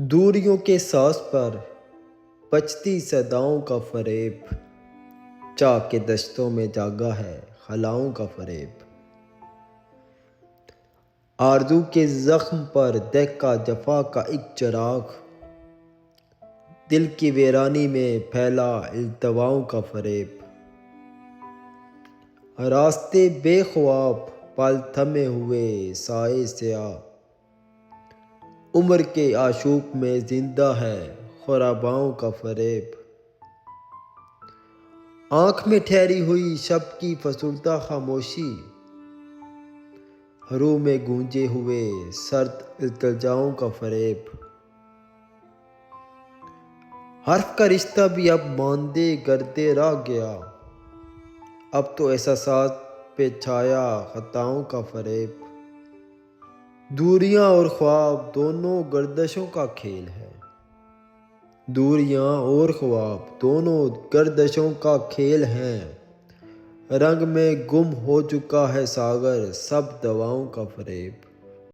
دوریوں کے ساز پر بجتی صداؤں کا فریب، چاہ کے دشتوں میں جاگا ہے خلاؤں کا فریب۔ آرزو کے زخم پر دہکا جفا کا ایک چراغ، دل کی ویرانی میں پھیلا التواؤں کا فریب۔ راستے بے خواب پل تھمے ہوئے سائے سیاہ، عمر کے آشوب میں زندہ ہے خراباؤں کا فریب۔ آنکھ میں ٹھہری ہوئی شب کی فسردہ خاموشی، روح میں گونجے ہوئے سرد التجاؤں کا فریب۔ حرف کا رشتہ بھی اب ماندے گردے رہ گیا، اب تو احساسات پہ چھایا خطاؤں کا فریب۔ دوریاں اور خواب دونوں گردشوں کا کھیل ہے، دوریاں اور خواب دونوں گردشوں کا کھیل ہیں۔ رنگ میں گم ہو چکا ہے ساغر سب دواؤں کا فریب۔